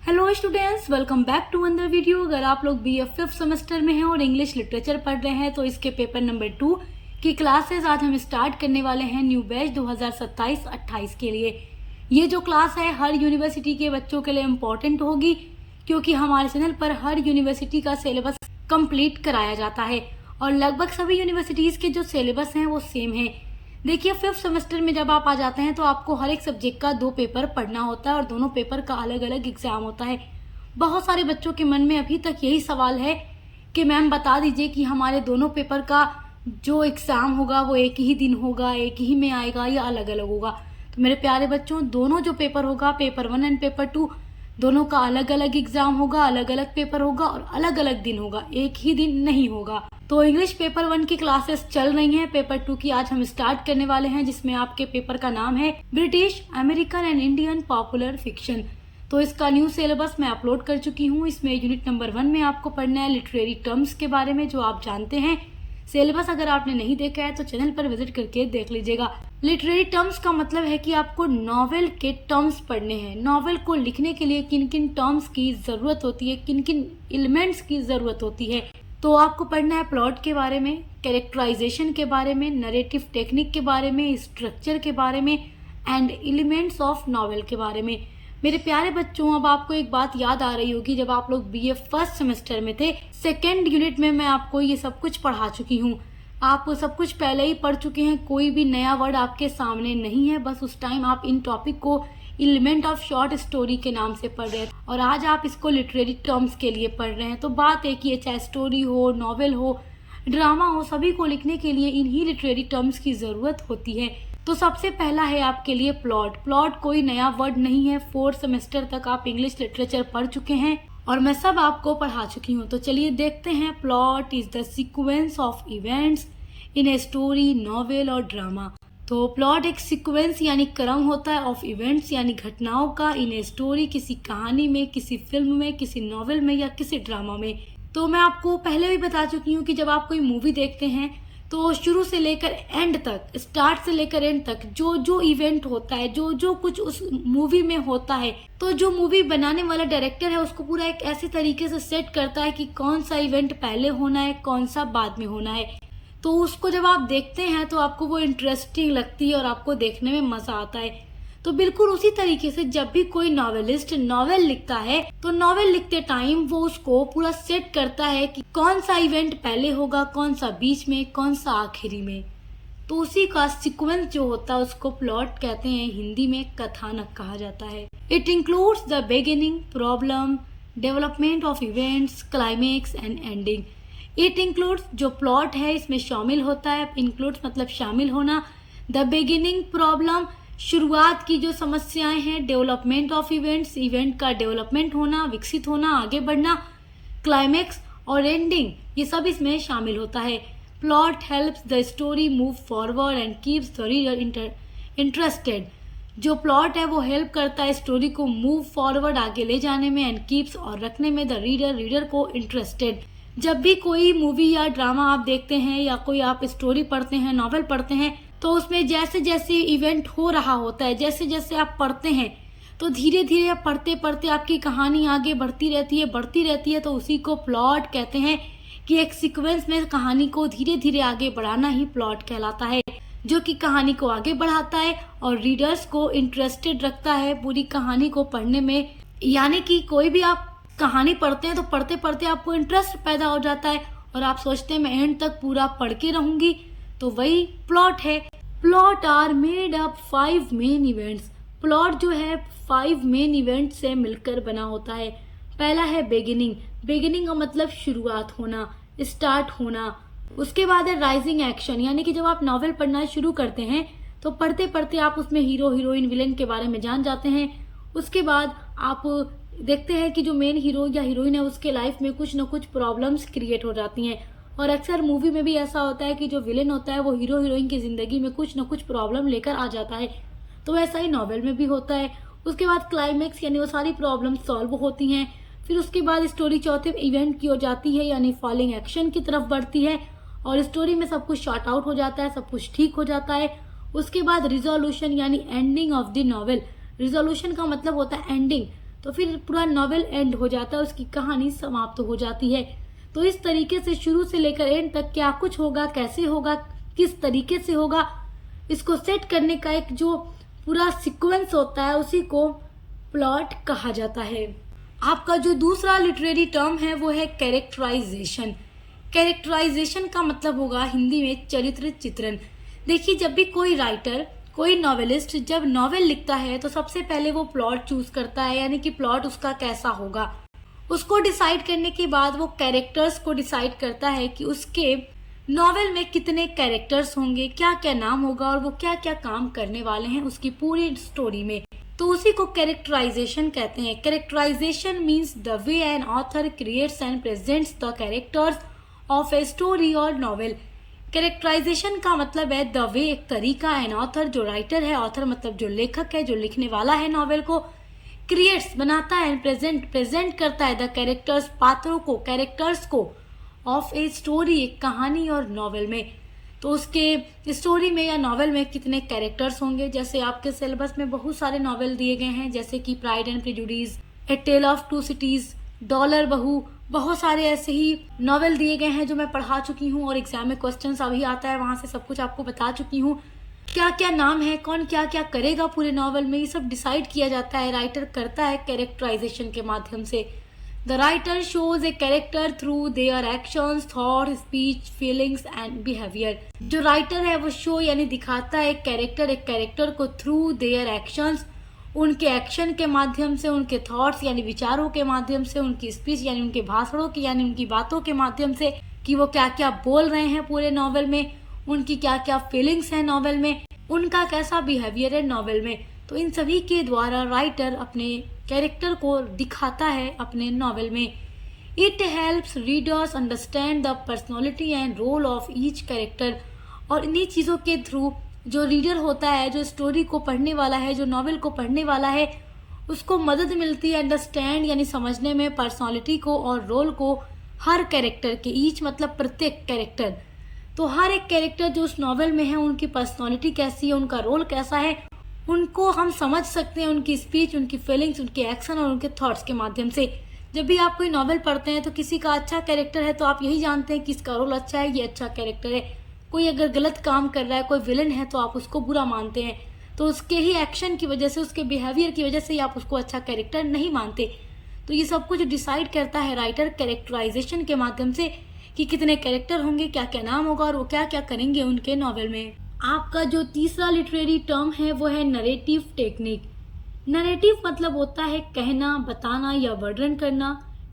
Hello students, welcome back to another video. अगर आप लोग BA 5th सेमेस्टर में हैं और इंग्लिश लिटरेचर पढ़ रहे हैं तो इसके पेपर नंबर 2 की क्लासेस आज हम स्टार्ट करने वाले हैं न्यू बैच 2027-28 के लिए। ये जो क्लास है हर यूनिवर्सिटी के बच्चों के लिए इम्पोर्टेंट होगी क्योंकि हमारे चैनल पर हर यूनिवर्सिटी का सिलेबस कंप्लीट कराया जाता है और लगभग सभी यूनिवर्सिटीज़ के जो सिलेबस हैं वो सेम है। देखिए 5th सेमेस्टर में जब आप आ जाते हैं तो आपको हर एक सब्जेक्ट का 2 पेपर पढ़ना होता है और दोनों पेपर का अलग अलग एग्जाम होता है। बहुत सारे बच्चों के मन में अभी तक यही सवाल है कि मैम बता दीजिए कि हमारे दोनों पेपर का जो एग्ज़ाम होगा वो एक ही दिन होगा, एक ही में आएगा या अलग अलग होगा। तो मेरे प्यारे बच्चों, दोनों जो पेपर होगा, पेपर 1 एंड पेपर 2, दोनों का अलग अलग एग्जाम होगा, अलग अलग पेपर होगा और अलग अलग दिन होगा, एक ही दिन नहीं होगा। तो इंग्लिश पेपर 1 की क्लासेस चल रही हैं। पेपर 2 की आज हम स्टार्ट करने वाले हैं जिसमें आपके पेपर का नाम है British, American and Indian popular fiction. तो इसका न्यू सिलेबस मैं अपलोड कर चुकी हूँ। इसमें यूनिट नंबर 1 में आपको पढ़ना है लिटरेरी टर्म्स के बारे में, जो आप जानते हैं। सिलेबस अगर आपने नहीं देखा है तो चैनल पर विजिट करके देख लीजिएगा। लिटरेरी टर्म्स का मतलब है कि आपको नॉवेल के टर्म्स पढ़ने हैं। नॉवेल को लिखने के लिए किन किन टर्म्स की जरूरत होती है, किन किन एलिमेंट्स की जरूरत होती है। तो आपको पढ़ना है प्लॉट के बारे में, कैरेक्टराइजेशन के बारे में, नरेटिव टेक्निक के बारे में, स्ट्रक्चर के बारे में एंड एलिमेंट्स ऑफ नॉवेल के बारे में। मेरे प्यारे बच्चों, अब आपको एक बात याद आ रही होगी, जब आप लोग BA 1st सेमेस्टर में थे, 2nd यूनिट में मैं आपको ये सब कुछ पढ़ा चुकी हूँ। आप सब कुछ पहले ही पढ़ चुके हैं, कोई भी नया वर्ड आपके सामने नहीं है। बस उस टाइम आप इन टॉपिक को एलिमेंट ऑफ शॉर्ट स्टोरी के नाम से पढ़ रहे हैं और आज आप इसको लिटरेरी टर्म्स के लिए पढ़ रहे हैं। तो बात एक ही है, चाहे स्टोरी हो, नॉवेल हो, ड्रामा हो, सभी को लिखने के लिए इन्हीं लिटरेरी टर्म्स की जरूरत होती है। तो सबसे पहला है आपके लिए प्लॉट। प्लॉट कोई नया वर्ड नहीं है, 4th सेमेस्टर तक आप इंग्लिश लिटरेचर पढ़ चुके हैं और मैं सब आपको पढ़ा चुकी हूँ। तो चलिए देखते हैं। Plot is the sequence of events in a story, novel और ड्रामा। तो प्लॉट एक सीक्वेंस यानी क्रम होता है ऑफ इवेंट्स यानी घटनाओं का, इन ए स्टोरी किसी कहानी में, किसी फिल्म में, किसी नॉवेल में या किसी ड्रामा में। तो मैं आपको पहले भी बता चुकी हूँ कि जब आप कोई मूवी देखते हैं तो शुरू से लेकर एंड तक, स्टार्ट से लेकर एंड तक जो जो इवेंट होता है, जो जो कुछ उस मूवी में होता है, तो जो मूवी बनाने वाला डायरेक्टर है उसको पूरा एक ऐसे तरीके से सेट करता है कि कौन सा इवेंट पहले होना है, कौन सा बाद में होना है। तो उसको जब आप देखते हैं तो आपको वो इंटरेस्टिंग लगती है और आपको देखने में मजा आता है। तो बिल्कुल उसी तरीके से जब भी कोई नॉवेलिस्ट नॉवेल लिखता है तो नॉवेल लिखते टाइम वो उसको पूरा सेट करता है कि कौन सा इवेंट पहले होगा, कौन सा बीच में, कौन सा आखिरी में। तो उसी का सीक्वेंस जो होता है उसको प्लॉट कहते हैं, हिंदी में कथानक कहा जाता है। It includes the beginning, problem, development of events, climax and ending. It includes जो प्लॉट है इसमें शामिल होता है, इंक्लूड्स मतलब शामिल होना, द बिगिनिंग प्रॉब्लम शुरुआत की जो समस्याएं हैं, डेवलपमेंट ऑफ इवेंट्स इवेंट का डेवलपमेंट होना, विकसित होना, आगे बढ़ना, क्लाइमेक्स और एंडिंग, ये सब इसमें शामिल होता है। Plot helps the story move forward and keeps the reader interested. जो प्लॉट है वो हेल्प करता है स्टोरी को मूव फॉरवर्ड, आगे ले जाने में, एंड कीप्स और रखने में द रीडर को इंटरेस्टेड। जब भी कोई मूवी या ड्रामा आप देखते हैं या कोई आप स्टोरी पढ़ते हैं, नॉवेल पढ़ते हैं, तो उसमें जैसे जैसे इवेंट हो रहा होता है, जैसे जैसे आप पढ़ते हैं तो धीरे धीरे पढ़ते पढ़ते आपकी कहानी आगे बढ़ती रहती है। तो उसी को प्लॉट कहते हैं कि एक सीक्वेंस में कहानी को धीरे धीरे आगे बढ़ाना ही प्लॉट कहलाता है, जो कि कहानी को आगे बढ़ाता है और रीडर्स को इंटरेस्टेड रखता है पूरी कहानी को पढ़ने में। यानी कि कोई भी आप कहानी पढ़ते हैं तो पढ़ते पढ़ते आपको इंटरेस्ट पैदा हो जाता है और आप सोचते हैं मैं एंड तक पूरा पढ़ के रहूंगी। तो वही प्लॉट है। Plot are made up 5 main events. Plot जो है 5 मेन इवेंट से मिलकर बना होता है। पहला है बिगिनिंग। बिगिनिंग का मतलब शुरुआत होना, स्टार्ट होना। उसके बाद है राइजिंग एक्शन, यानी कि जब आप नॉवेल पढ़ना शुरू करते हैं तो पढ़ते पढ़ते आप उसमें हीरो, हीरोइन, विलेन के बारे में जान जाते हैं। उसके बाद आप देखते हैं कि जो मेन हीरो या हीरोइन है उसके लाइफ में कुछ न कुछ प्रॉब्लम्स क्रिएट हो जाती हैं और अक्सर मूवी में भी ऐसा होता है कि जो विलेन होता है वो हीरो हीरोइन की जिंदगी में कुछ न कुछ प्रॉब्लम लेकर आ जाता है। तो वैसा ही नॉवेल में भी होता है। उसके बाद क्लाइमेक्स यानी वो सारी प्रॉब्लम सॉल्व होती हैं। फिर उसके बाद स्टोरी चौथे इवेंट की हो जाती है यानी फॉलिंग एक्शन की तरफ बढ़ती है और स्टोरी में सब कुछ शॉर्ट आउट हो जाता है, सब कुछ ठीक हो जाता है। उसके बाद रिजोल्यूशन यानी ending of the novel. Resolution का मतलब होता है एंडिंग। तो फिर पूरा नॉवेल एंड हो जाता है, उसकी कहानी समाप्त हो जाती है। तो इस तरीके से शुरू से लेकर एंड तक क्या कुछ होगा, कैसे होगा, किस तरीके से होगा, इसको सेट करने का एक जो पूरा सीक्वेंस होता है उसी को प्लॉट कहा जाता है। आपका जो दूसरा लिटरेरी टर्म है वो है कैरेक्टराइजेशन। कैरेक्टराइजेशन का मतलब होगा हिंदी में चरित्र चित्रण। देखिए, जब भी कोई राइटर, कोई नॉवेलिस्ट जब नॉवेल लिखता है तो सबसे पहले वो प्लॉट चूज करता है, यानी कि प्लॉट उसका कैसा होगा। उसको डिसाइड करने के बाद वो कैरेक्टर्स को डिसाइड करता है कि उसके नॉवेल में कितने कैरेक्टर्स होंगे, क्या क्या नाम होगा और वो क्या क्या काम करने वाले हैं उसकी पूरी स्टोरी में। तो उसी को कैरेक्टराइजेशन कहते हैं। Characterization means the way an author creates and presents the characters of a story और नॉवेल। कैरेक्टराइजेशन का मतलब है द वे, एक तरीका, एन ऑथर जो राइटर है, ऑथर मतलब जो लेखक है, जो लिखने वाला है नॉवेल को, क्रिएट्स बनाता है, प्रेजेंट करता है द कैरेक्टर्स, पात्रों को, कैरेक्टर्स को, ऑफ ए स्टोरी, एक कहानी और नॉवेल में। तो उसके स्टोरी में या नॉवेल में कितने कैरेक्टर्स होंगे। जैसे आपके सिलेबस में बहुत सारे नॉवेल दिए गए हैं, जैसे कि Pride and Prejudice, a Tale of Two Cities, Dollar Bahu, बहुत सारे ऐसे ही नॉवेल दिए गए हैं जो मैं पढ़ा चुकी हूँ और एग्जाम में क्वेश्चंस अभी आता है, वहां से सब कुछ आपको बता चुकी हूँ। क्या क्या नाम है, कौन क्या क्या करेगा पूरे नॉवेल में, ये सब डिसाइड किया जाता है, राइटर करता है कैरेक्टराइजेशन के माध्यम से। The writer shows a character through their actions, thought, speech, feelings and behaviour. जो राइटर है वो शो यानी दिखाता है एक कैरेक्टर को थ्रू देयर एक्शंस, उनके एक्शन के माध्यम से, उनके थॉट्स यानी विचारों के माध्यम से, उनकी स्पीच यानी उनके भाषणों की यानी उनकी बातों के माध्यम से कि वो क्या क्या बोल रहे हैं पूरे नॉवेल में, उनकी क्या क्या फीलिंग्स हैं नॉवेल में, उनका कैसा बिहेवियर है नॉवेल में। तो इन सभी के द्वारा राइटर अपने कैरेक्टर को दिखाता है अपने नॉवेल में। It helps readers understand the personality and role of each character. और इन्हीं चीज़ों के थ्रू जो रीडर होता है, जो स्टोरी को पढ़ने वाला है, जो नॉवेल को पढ़ने वाला है, उसको मदद मिलती है अंडरस्टैंड यानी समझने में पर्सनैलिटी को और रोल को हर कैरेक्टर के। ईच मतलब प्रत्येक कैरेक्टर। तो हर एक कैरेक्टर जो उस नॉवेल में है, उनकी पर्सनैलिटी कैसी है, उनका रोल कैसा है, उनको हम समझ सकते हैं उनकी स्पीच, उनकी फीलिंग्स, उनके एक्शन और उनके थॉट्स के माध्यम से। जब भी आप कोई नॉवेल पढ़ते हैं तो किसी का अच्छा कैरेक्टर है तो आप यही जानते हैं कि इसका रोल अच्छा है, ये अच्छा कैरेक्टर है। कोई अगर गलत काम कर रहा है, कोई विलन है, तो आप उसको बुरा मानते हैं। तो उसके ही एक्शन की वजह से, उसके बिहेवियर की वजह से ही आप उसको अच्छा कैरेक्टर नहीं मानते। तो ये सब कुछ डिसाइड करता है राइटर कैरेक्टराइजेशन के माध्यम से कि कितने कैरेक्टर होंगे, क्या क्या नाम होगा और वो क्या क्या करेंगे उनके नॉवेल में। आपका जो तीसरा लिटरेरी टर्म है वो है नरेटिव टेक्निक। नरेटिव मतलब होता है कहना, बताना या वर्णन करना।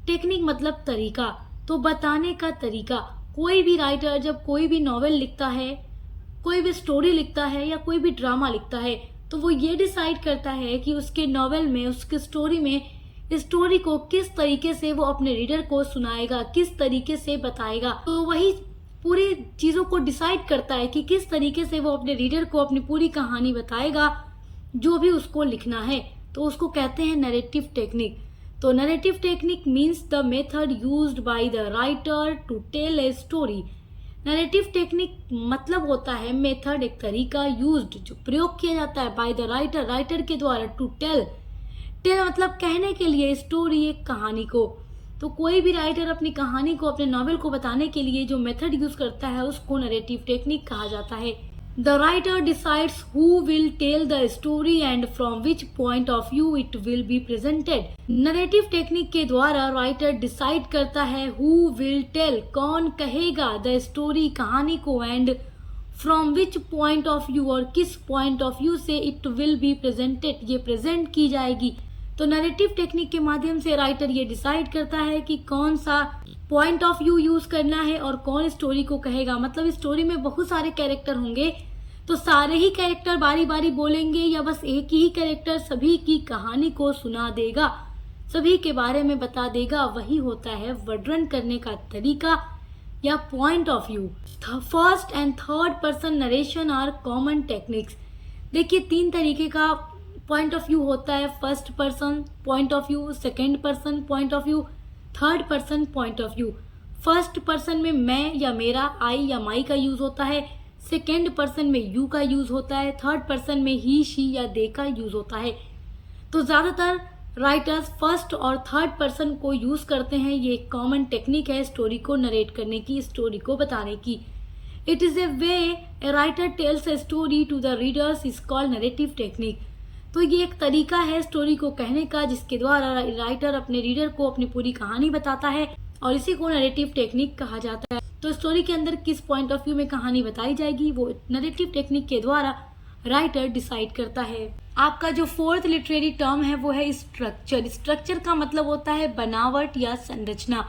टेक्निक मतलब तरीका, तो बताने का तरीका। कोई भी राइटर जब कोई भी नॉवेल लिखता है, कोई भी स्टोरी लिखता है या कोई भी ड्रामा लिखता है, तो वो ये डिसाइड करता है कि उसके नॉवेल में, उसके स्टोरी में, स्टोरी को किस तरीके से वो अपने रीडर को सुनाएगा, किस तरीके से बताएगा। तो वही पूरी चीज़ों को डिसाइड करता है कि किस तरीके से वो अपने रीडर को अपनी पूरी कहानी बताएगा जो भी उसको लिखना है। तो उसको कहते हैं नरेटिव टेक्निक। तो narrative technique means the method used by the writer to tell a story. Narrative technique मतलब होता है मेथड, एक तरीका, यूज्ड जो प्रयोग किया जाता है, बाय द राइटर, राइटर के द्वारा, टू टेल मतलब कहने के लिए, स्टोरी एक कहानी को। तो कोई भी राइटर अपनी कहानी को, अपने नॉवेल को बताने के लिए जो मेथड यूज करता है उसको नरेटिव टेक्निक कहा जाता है। The writer decides who will tell the story and from which point of view it will be presented. Narrative technique के द्वारा राइटर डिसाइड करता है हु विल टेल, कौन कहेगा, द स्टोरी, कहानी को, and from which point of view, और किस पॉइंट ऑफ व्यू से इट विल बी प्रेजेंटेड, ये प्रेजेंट की जाएगी। तो नैरेटिव टेक्निक के माध्यम से राइटर ये डिसाइड करता है कि कौन सा पॉइंट ऑफ व्यू यूज करना है और कौन स्टोरी को कहेगा। मतलब स्टोरी में बहुत सारे कैरेक्टर होंगे तो सारे ही कैरेक्टर बारी बारी बोलेंगे या बस एक ही कैरेक्टर सभी की कहानी को सुना देगा, सभी के बारे में बता देगा। वही होता है वर्णन करने का तरीका या point of view. First and third person narration are common techniques. देखिए 3 तरीके का पॉइंट ऑफ व्यू होता है। First person point of view, second person point of view, third person point of view. First person में मैं या मेरा, आई या माई का यूज होता है। सेकेंड पर्सन में यू का यूज होता है। थर्ड पर्सन में ही, शी या दे का यूज होता है। तो ज्यादातर राइटर्स फर्स्ट और थर्ड पर्सन को यूज करते हैं। ये एक कॉमन टेक्निक है स्टोरी को नरेट करने की, स्टोरी को बताने की। It is a way a writer tells a story to the readers is called narrative technique. तो ये एक तरीका है स्टोरी को कहने का जिसके द्वारा राइटर अपने रीडर को अपनी पूरी कहानी बताता है और इसी को नरेटिव टेक्निक कहा जाता है। तो स्टोरी के अंदर किस पॉइंट ऑफ व्यू में कहानी बताई जाएगी वो नरेटिव टेक्निक के द्वारा राइटर डिसाइड करता है। आपका जो फोर्थ लिटरेरी टर्म है वो है स्ट्रक्चर। स्ट्रक्चर का मतलब होता है बनावट या संरचना।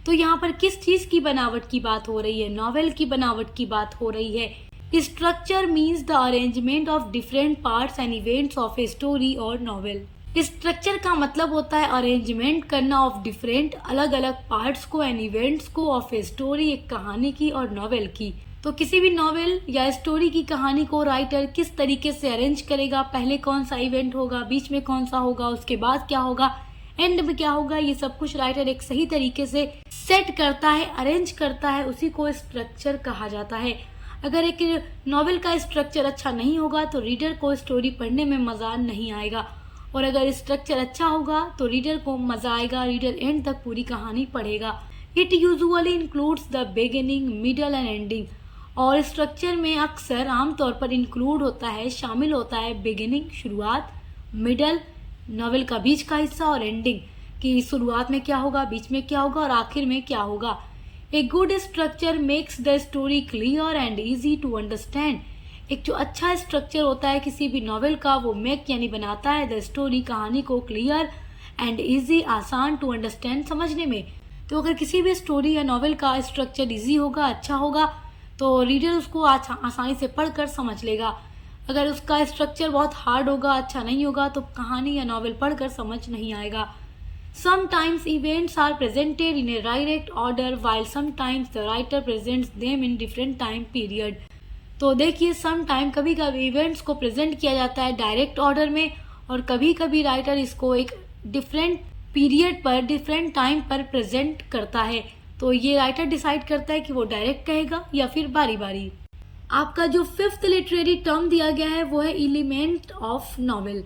तो यहाँ पर किस चीज की बनावट की बात हो रही है? नॉवेल की बनावट की बात हो रही है। Structure means the arrangement of different parts and events of a story और नॉवेल। स्ट्रक्चर का मतलब होता है अरेंजमेंट करना ऑफ डिफरेंट अलग अलग पार्ट्स को एंड इवेंट्स को ऑफ ए स्टोरी, एक कहानी की और नॉवेल की। तो किसी भी नॉवेल या स्टोरी की कहानी को राइटर किस तरीके से अरेंज करेगा, पहले कौन सा इवेंट होगा, बीच में कौन सा होगा, उसके बाद क्या होगा, एंड में क्या होगा, ये सब कुछ राइटर एक सही तरीके से सेट करता है, अरेंज करता है, उसी को स्ट्रक्चर कहा जाता है। अगर एक नॉवेल का स्ट्रक्चर अच्छा नहीं होगा तो रीडर को स्टोरी पढ़ने में मजा नहीं आएगा, और अगर स्ट्रक्चर अच्छा होगा तो रीडर को मजा आएगा, रीडर एंड तक पूरी कहानी पढ़ेगा। It usually includes the beginning, middle and ending. और स्ट्रक्चर में अक्सर आमतौर पर इंक्लूड होता है, शामिल होता है बिगिनिंग शुरुआत, मिडल नॉवेल का बीच का हिस्सा और एंडिंग कि शुरुआत में क्या होगा, बीच में क्या होगा और आखिर में क्या होगा। A good structure makes the story clear and easy to understand. एक जो अच्छा स्ट्रक्चर होता है किसी भी नॉवेल का वो मेक यानी बनाता है द स्टोरी, कहानी को क्लियर एंड इजी, आसान टू अंडरस्टैंड, समझने में। तो अगर किसी भी स्टोरी या नॉवेल का स्ट्रक्चर इजी होगा, अच्छा होगा तो रीडर उसको आसानी से पढ़कर समझ लेगा। अगर उसका स्ट्रक्चर बहुत हार्ड होगा, अच्छा नहीं होगा तो कहानी या नॉवेल पढ़कर समझ नहीं आएगा। Sometimes events are presented in a direct order while sometimes the writer presents them in different time period। तो देखिए sometime कभी कभी इवेंट्स को प्रेजेंट किया जाता है डायरेक्ट ऑर्डर में और कभी कभी राइटर इसको एक डिफरेंट पीरियड पर, डिफरेंट टाइम पर प्रेजेंट करता है। तो ये राइटर डिसाइड करता है कि वो डायरेक्ट कहेगा या फिर बारी बारी। आपका जो फिफ्थ लिटरेरी टर्म दिया गया है वो है एलिमेंट ऑफ नॉवेल।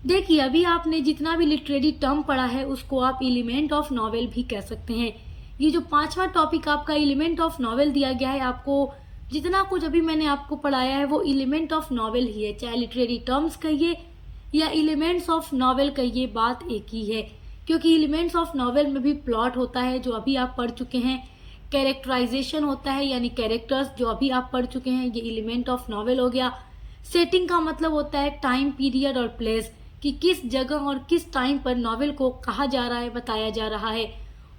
देखिए अभी आपने जितना भी लिटरेरी टर्म पढ़ा है उसको आप एलिमेंट ऑफ नॉवेल भी कह सकते हैं। ये जो पांचवा टॉपिक आपका एलिमेंट ऑफ नॉवेल दिया गया है, आपको जितना कुछ अभी मैंने आपको पढ़ाया है वो एलिमेंट ऑफ नॉवेल ही है। चाहे लिटरेरी टर्म्स कहिए या एलिमेंट्स ऑफ नॉवेल कहिए, बात एक ही है, क्योंकि एलिमेंट्स ऑफ नॉवेल में भी प्लॉट होता है जो अभी आप पढ़ चुके हैं, कैरेक्टराइजेशन होता है यानी कैरेक्टर्स जो अभी आप पढ़ चुके हैं, ये एलिमेंट ऑफ नॉवेल हो गया। सेटिंग का मतलब होता है टाइम पीरियड और प्लेस, कि किस जगह और किस टाइम पर नॉवेल को कहा जा रहा है, बताया जा रहा है।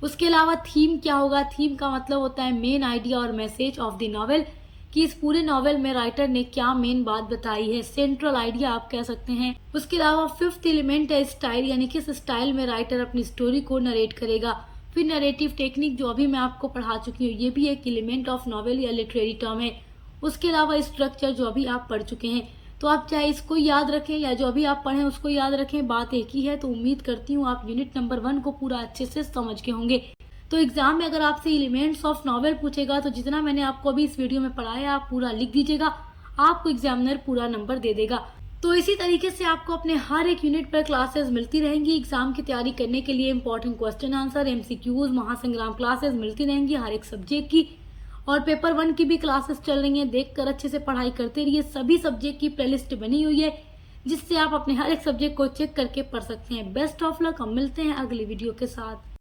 उसके अलावा थीम क्या होगा? थीम का मतलब होता है मेन आइडिया और मैसेज ऑफ द नॉवेल, कि इस पूरे नॉवेल में राइटर ने क्या मेन बात बताई है, सेंट्रल आइडिया आप कह सकते हैं। उसके अलावा फिफ्थ एलिमेंट है स्टाइल, यानी किस स्टाइल में राइटर अपनी स्टोरी को नरेट करेगा। फिर नरेटिव टेक्निक जो अभी मैं आपको पढ़ा चुकी हूँ, ये भी एक एलिमेंट ऑफ नॉवेल या लिटरेरी टर्म है। उसके अलावा स्ट्रक्चर जो अभी आप पढ़ चुके हैं, तो आप चाहे इसको याद रखें या जो अभी आप पढ़ें उसको याद रखें, बात एक ही है। तो उम्मीद करती हूँ आप यूनिट नंबर 1 को पूरा अच्छे से समझ के होंगे। तो एग्जाम में अगर आपसे एलिमेंट्स ऑफ नॉवेल पूछेगा तो जितना मैंने आपको अभी इस वीडियो में पढ़ाया आप पूरा लिख दीजिएगा, आपको एग्जामिनर पूरा नंबर दे देगा। तो इसी तरीके से आपको अपने हर एक यूनिट पर क्लासेस मिलती रहेंगी। एग्जाम की तैयारी करने के लिए इंपॉर्टेंट क्वेश्चन आंसर, MCQs, महासंग्राम क्लासेस मिलती रहेंगी हर एक सब्जेक्ट की, और पेपर 1 की भी क्लासेस चल रही हैं। देखकर अच्छे से पढ़ाई करते रहिए। सभी सब्जेक्ट की प्लेलिस्ट बनी हुई है जिससे आप अपने हर एक सब्जेक्ट को चेक करके पढ़ सकते हैं। Best of luck. हम मिलते हैं अगली वीडियो के साथ।